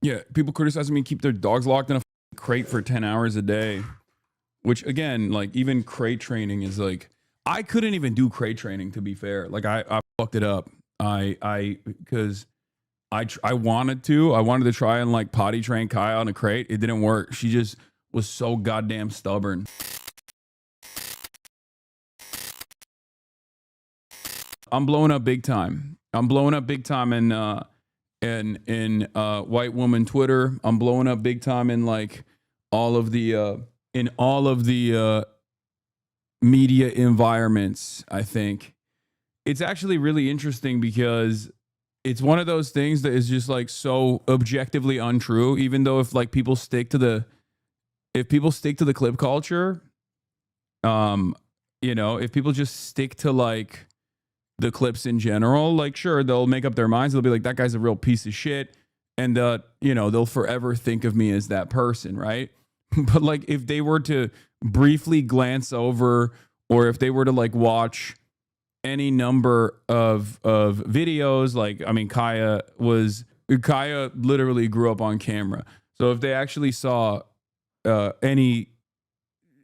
Yeah, people criticizing me keep their dogs locked in a crate for 10 hours a day, which again, like even crate training is like, I couldn't even do crate training to be fair. Like I fucked it up. Because I wanted to try and like potty train Kaya on a crate. It didn't work. She just was so goddamn stubborn. I'm blowing up big time. I'm blowing up big time in white woman Twitter. I'm blowing up big time in like all of the media environments. I think it's actually really interesting because it's one of those things that is just like so objectively untrue. Even though if like people stick to the clip culture, if people just stick to like the clips in general, like sure, they'll make up their minds. They'll be like, that guy's a real piece of shit. And, they'll forever think of me as that person. Right. But like, if they were to briefly glance over, or if they were to like watch any number of videos, like, I mean, Kaya literally grew up on camera. So if they actually saw any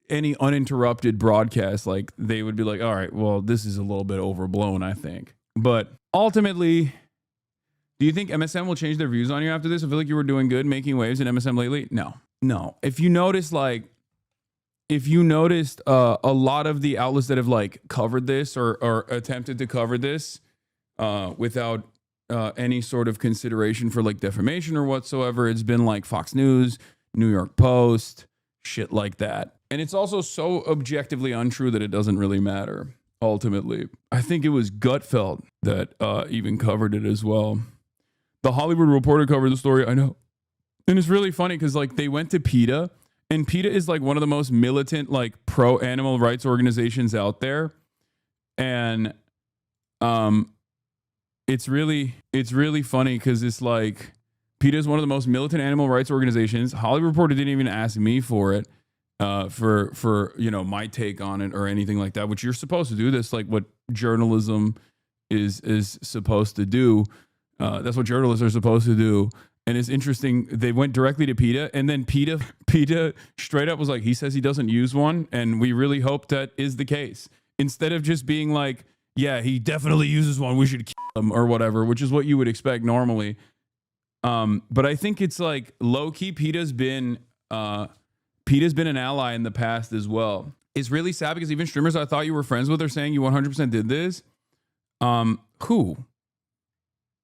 uninterrupted broadcast, like they would be like, all right, well, this is a little bit overblown, I think. But ultimately, do you think MSM will change their views on you after this? I feel like you were doing good making waves in MSM lately. No. If you noticed a lot of the outlets that have like covered this or attempted to cover this without any sort of consideration for like defamation or whatsoever, it's been like Fox News, New York Post, shit like that. And it's also so objectively untrue that it doesn't really matter, ultimately. I think it was Gutfeld that even covered it as well. The Hollywood Reporter covered the story, I know. And it's really funny because like they went to PETA, and PETA is like one of the most militant, like pro animal rights organizations out there. And it's really funny because it's like PETA is one of the most militant animal rights organizations. Hollywood Reporter didn't even ask me for it. For my take on it or anything like that, which you're supposed to do. That's like what journalism is supposed to do. That's what journalists are supposed to do. And it's interesting, they went directly to PETA, and then PETA straight up was like, he says he doesn't use one, and we really hope that is the case. Instead of just being like, yeah, he definitely uses one, we should kill him or whatever, which is what you would expect normally. But I think it's like low-key PETA's been an ally in the past as well. It's really sad because even streamers I thought you were friends with are saying you 100% did this. Who?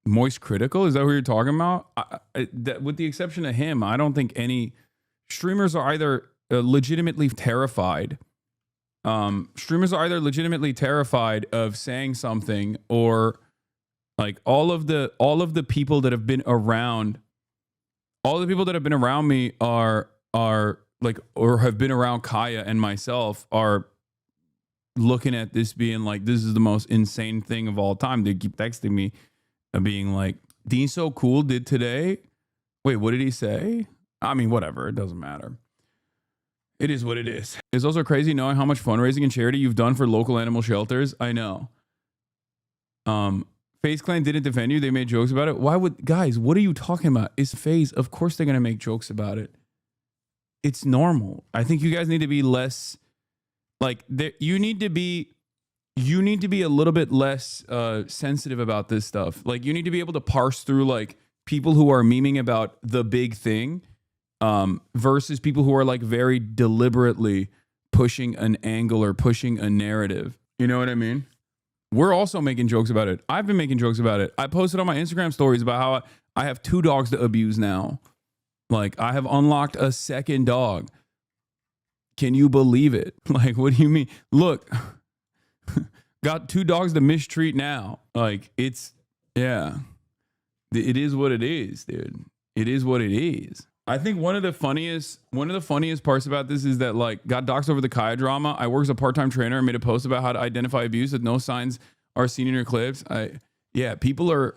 Moist Critical? Is that who you're talking about? With the exception of him, I don't think any streamers are either legitimately terrified. Streamers are either legitimately terrified of saying something, or like all of the people that have been around, all the people that have been around me are like, or have been around Kaya and myself, are looking at this being like, this is the most insane thing of all time. They keep texting me being like, Dean's so cool did today. Wait, what did he say? I mean, whatever. It doesn't matter. It is what it is. It's also crazy knowing how much fundraising and charity you've done for local animal shelters. I know. FaZe Clan didn't defend you. They made jokes about it. Why would, guys, what are you talking about? It's FaZe. Of course they're going to make jokes about it. It's normal. I think you guys need to be less like, you need to be a little bit less sensitive about this stuff. Like, you need to be able to parse through like people who are memeing about the big thing versus people who are like very deliberately pushing an angle or pushing a narrative. You know what I mean? We're also making jokes about it. I've been making jokes about it. I posted on my Instagram stories about how I have 2 dogs to abuse now. Like, I have unlocked a second dog. Can you believe it? Like, what do you mean? Look, got 2 dogs to mistreat now. Like, it's, yeah. It is what it is, dude. It is what it is. I think one of the funniest parts about this is that, like, got doxxed over the Kaya drama. I work as a part-time trainer and made a post about how to identify abuse that no signs are seen in your clips. People are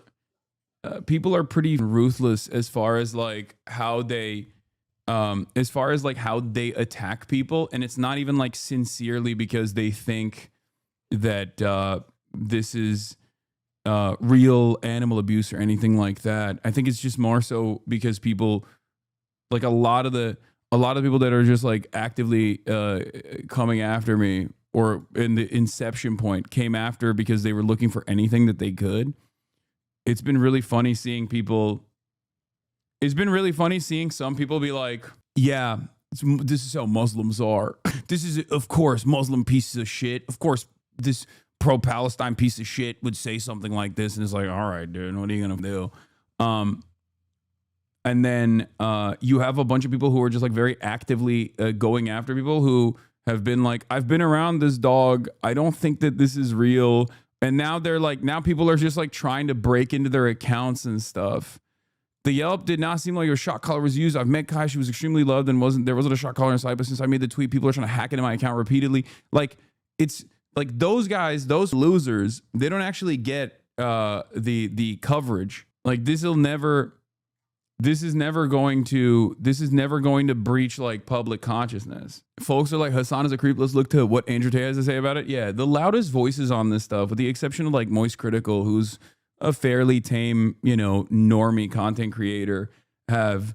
pretty ruthless as far as like how they attack people, and it's not even like sincerely because they think that this is real animal abuse or anything like that. I think it's just more so because people, like a lot of people that are just like actively coming after me, or in the inception point came after because they were looking for anything that they could. It's been really funny seeing people. It's been really funny seeing some people be like, yeah, this is how Muslims are. This is, of course, Muslim pieces of shit. Of course, this pro-Palestine piece of shit would say something like this. And it's like, all right, dude, what are you going to do? And then you have a bunch of people who are just like very actively going after people who have been like, I've been around this dog. I don't think that this is real. And now they're like, now people are just like trying to break into their accounts and stuff. The Yelp did not seem like a shot collar was used. I've met Kai. She was extremely loved and there wasn't a shot collar in sight. But since I made the tweet, people are trying to hack into my account repeatedly. Like, it's like those guys, those losers, they don't actually get the coverage. Like this is never going to breach like public consciousness. Folks are like, Hasan is a creep. Let's look to what Andrew Tate has to say about it. Yeah, the loudest voices on this stuff, with the exception of like Moist Critical, who's a fairly tame, normie content creator, have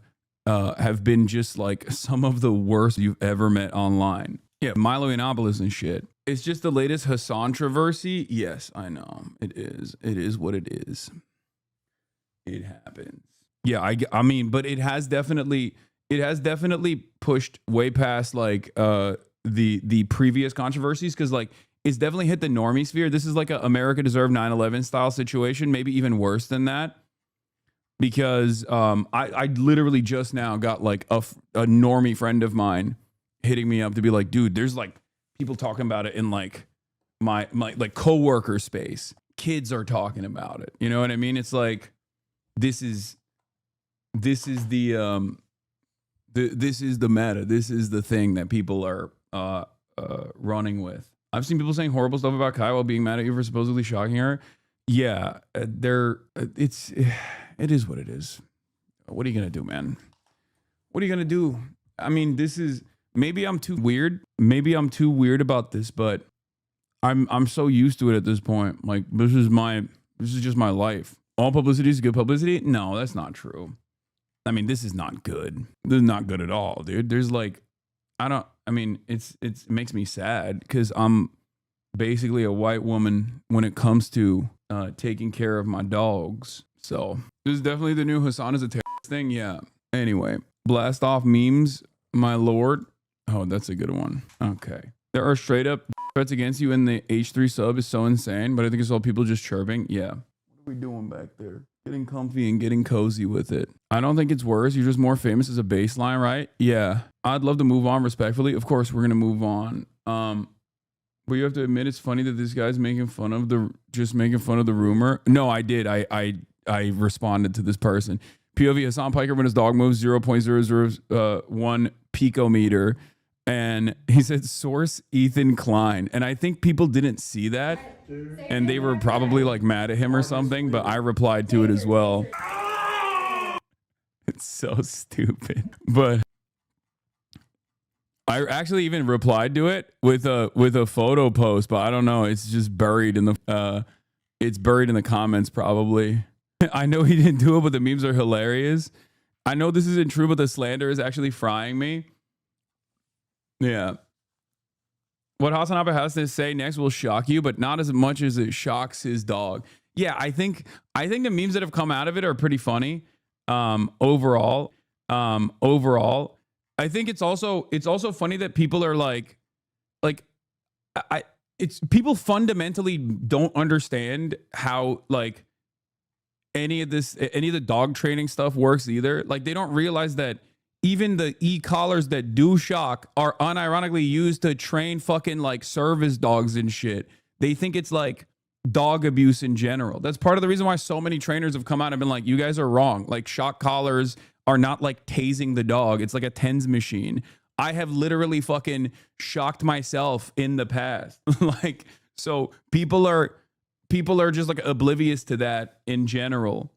been just like some of the worst you've ever met online. Yeah, Milo Yiannopoulos and shit. It's just the latest Hasan controversy. Yes, I know. It is. It is what it is. It happens. Yeah, I mean, but it has definitely pushed way past like the previous controversies, because like it's definitely hit the normie sphere. This is like a America Deserved 9/11 style situation, maybe even worse than that. Because I literally just now got like a normie friend of mine hitting me up to be like, dude, there's like people talking about it in like my like coworker space. Kids are talking about it. You know what I mean? It's like this is the meta. This is the thing that people are running with. I've seen people saying horrible stuff about Kai while being mad at you for supposedly shocking her. Yeah, it is what it is. What are you gonna do, man? What are you gonna do? I mean, maybe I'm too weird. Maybe I'm too weird about this, but I'm so used to it at this point. Like this is just my life. All publicity is good publicity. No, that's not true. I mean, this is not good. This is not good at all, dude. There's like, it makes me sad because I'm basically a white woman when it comes to taking care of my dogs. So this is definitely the new Hasan is a terrorist thing. Yeah. Anyway, blast off memes, my lord. Oh, that's a good one. Okay. There are straight up threats against you, and the H3 sub is so insane, but I think it's all people just chirping. Yeah. What are we doing back there? Getting comfy and getting cozy with it. I don't think it's worse. You're just more famous as a baseline, right? Yeah. I'd love to move on respectfully. Of course, we're going to move on. But you have to admit it's funny that this guy's making fun of the rumor. No, I did. I responded to this person. POV Hasan Piker when his dog moves 0.001 picometer. And he said source Ethan Klein. And I think people didn't see that. And they were probably like mad at him or something, but I replied to it as well. It's so stupid. But I actually even replied to it with a photo post, but I don't know. It's just buried in the comments probably. I know he didn't do it, but the memes are hilarious. I know this isn't true, but the slander is actually frying me. Yeah. What HasanAbi has to say next will shock you, but not as much as it shocks his dog. Yeah, I think the memes that have come out of it are pretty funny. Overall, I think it's also funny that people are like people fundamentally don't understand how like any of the dog training stuff works either. Like they don't realize that even the e-collars that do shock are unironically used to train fucking like service dogs and shit. They think it's like dog abuse in general. That's part of the reason why so many trainers have come out and been like, you guys are wrong. Like shock collars are not like tasing the dog. It's like a TENS machine. I have literally fucking shocked myself in the past. Like, so people are just like oblivious to that in general.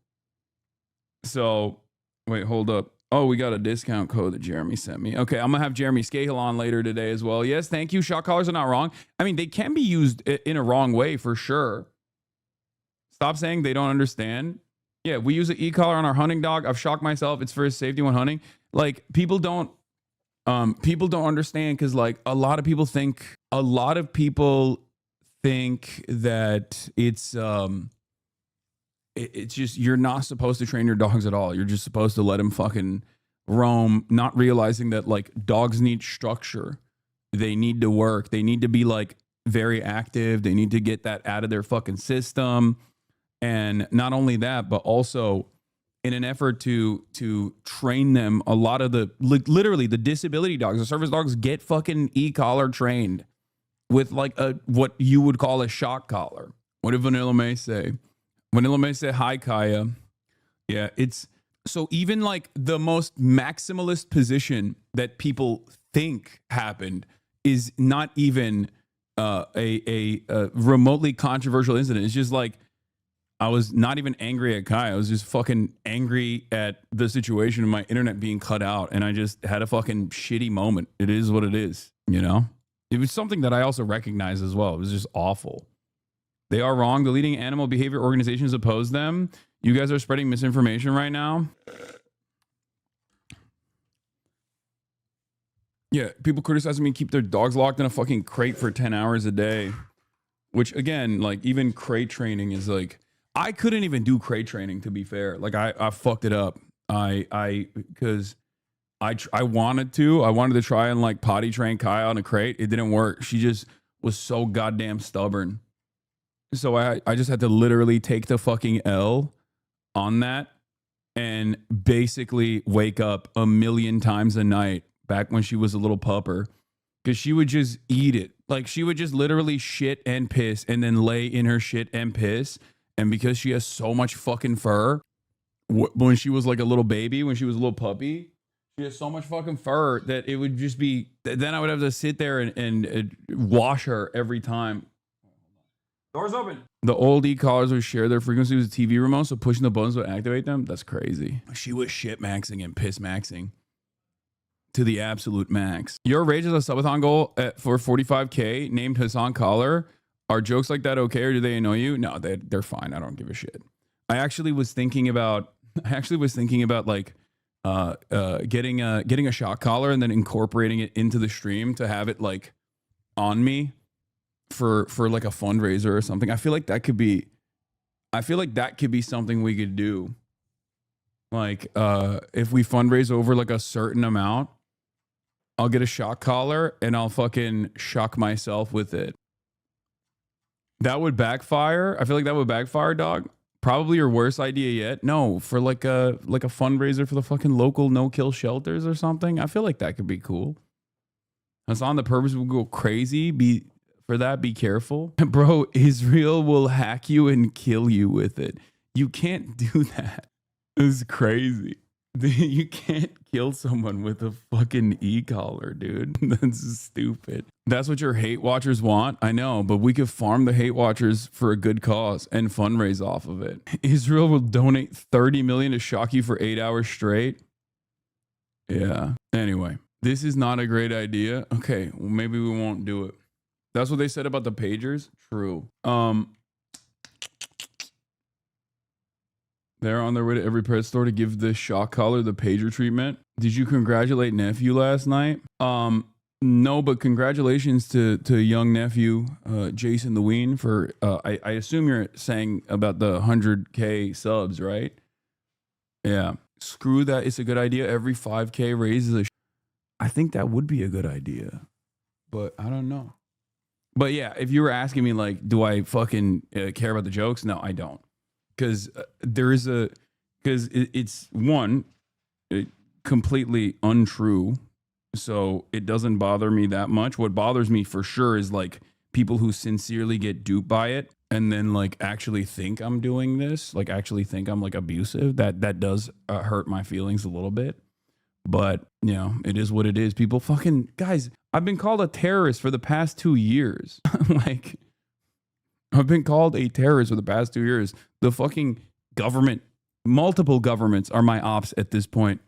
So wait, hold up. Oh, we got a discount code that Jeremy sent me. Okay, I'm going to have Jeremy Scahill on later today as well. Yes, thank you. Shock collars are not wrong. I mean, they can be used in a wrong way for sure. Stop saying they don't understand. Yeah, we use an e-collar on our hunting dog. I've shocked myself. It's for his safety when hunting. Like people don't understand, because like a lot of people think that it's just, you're not supposed to train your dogs at all. You're just supposed to let them fucking roam, not realizing that like dogs need structure. They need to work. They need to be like very active. They need to get that out of their fucking system. And not only that, but also in an effort to train them, a lot of the literally the disability dogs, the service dogs, get fucking e-collar trained with like a what you would call a shock collar. What did Vanilla May say? Vanilla May said, "Hi, Kaya." Yeah, it's so even like the most maximalist position that people think happened is not even a remotely controversial incident. It's just like, I was not even angry at Kai. I was just fucking angry at the situation of my internet being cut out. And I just had a fucking shitty moment. It is what it is, you know? It was something that I also recognized as well. It was just awful. They are wrong. The leading animal behavior organizations oppose them. You guys are spreading misinformation right now. Yeah, people criticizing me keep their dogs locked in a fucking crate for 10 hours a day. Which, again, like, even crate training is like, I couldn't even do crate training, to be fair. Like, I fucked it up. Because I wanted to try and like potty train Kaya on a crate. It didn't work. She just was so goddamn stubborn. So I just had to literally take the fucking L on that and basically wake up a million times a night back when she was a little pupper, because she would just eat it. Like, she would just literally shit and piss and then lay in her shit and piss. And because she has so much fucking fur, when she was like a little baby, when she was a little puppy, she has so much fucking fur that it would just be, then I would have to sit there and wash her every time. Doors open. The old e-collars would share their frequency with the TV remote, so pushing the buttons would activate them. That's crazy. She was shit maxing and piss maxing to the absolute max. Your rage is a subathon goal for 45K named Hassan Collar. Are jokes like that okay, or do they annoy you? No, they're fine. I don't give a shit. I actually was thinking about like getting a shock collar and then incorporating it into the stream to have it like on me for like a fundraiser or something. I feel like that could be something we could do. Like if we fundraise over like a certain amount, I'll get a shock collar and I'll fucking shock myself with it. That would backfire. I feel like that would backfire, dog. Probably your worst idea yet. No, for like a fundraiser for the fucking local no-kill shelters or something. I feel like that could be cool. That's on the purpose. Will go crazy. Be careful. Bro, Israel will hack you and kill you with it. You can't do that. It's crazy. You can't kill someone with a fucking e-collar, dude. That's stupid. That's what your hate watchers want. I know, but we could farm the hate watchers for a good cause and fundraise off of it. Israel will donate 30 million to shock you for 8 hours straight. Yeah. Anyway, this is not a great idea. Okay, well, maybe we won't do it. That's what they said about the pagers. True. They're on their way to every pet store to give the shock collar the pager treatment. Did you congratulate nephew last night? No, but congratulations to young nephew, Jason the Ween, for, I assume you're saying about the 100K subs, right? Yeah. Screw that. It's a good idea. Every 5K raises I think that would be a good idea, but I don't know. But yeah, if you were asking me like, do I fucking care about the jokes? No, I don't. Because it's one, completely untrue. So it doesn't bother me that much. What bothers me for sure is like people who sincerely get duped by it and then like actually think I'm doing this, like actually think I'm like abusive. That does hurt my feelings a little bit. But, you know, it is what it is. People fucking, guys, I've been called a terrorist for the past 2 years. Like, I've been called a terrorist for the past 2 years. The fucking government, multiple governments are my ops at this point.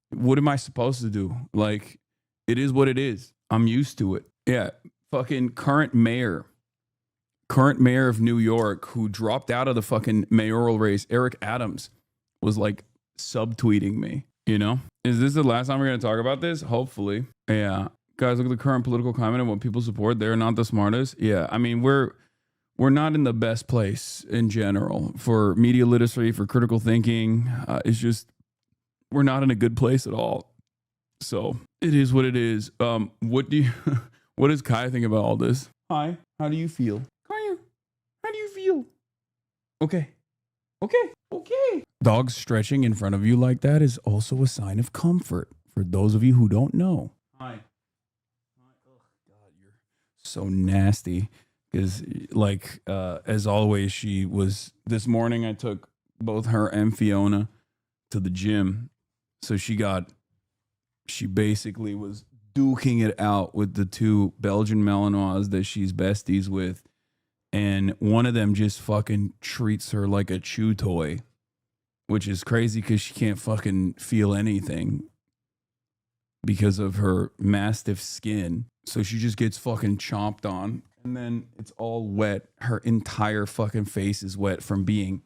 What am I supposed to do? Like, it is what it is. I'm used to it. Yeah. Fucking current mayor current mayor of New York, who dropped out of the fucking mayoral race, Eric Adams, was like subtweeting me, you know? Is this the last time we're going to talk about this? Hopefully. Yeah. Guys, look at the current political climate and what people support. They're not the smartest. Yeah. I mean, we're not in the best place in general for media literacy, for critical thinking. It's just, we're not in a good place at all. So it is what it is. What does Kai think about all this? Hi, how do you feel? Kai, how do you feel? Okay. Dogs stretching in front of you like that is also a sign of comfort for those of you who don't know. Hi. Oh, God, you're so nasty. Because, like, as always, she was... This morning, I took both her and Fiona to the gym. So she basically was duking it out with the two Belgian Malinois that she's besties with. And one of them just fucking treats her like a chew toy, which is crazy because she can't fucking feel anything because of her mastiff skin. So she just gets fucking chomped on. And then it's all wet. Her entire fucking face is wet from being...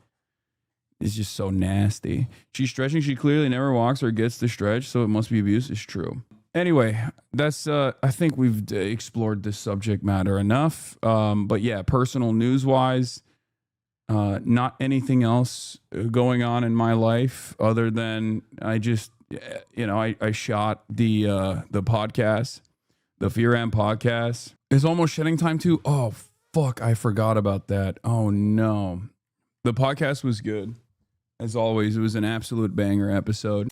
It's just so nasty. She's stretching. She clearly never walks or gets to stretch, so it must be abuse. It's true. Anyway, that's... I think we've explored this subject matter enough. But yeah, personal news-wise, not anything else going on in my life other than I just... I shot the podcast, the Fear Am podcast. It's almost shedding time too. Oh, fuck. I forgot about that. Oh, no. The podcast was good. As always, it was an absolute banger episode.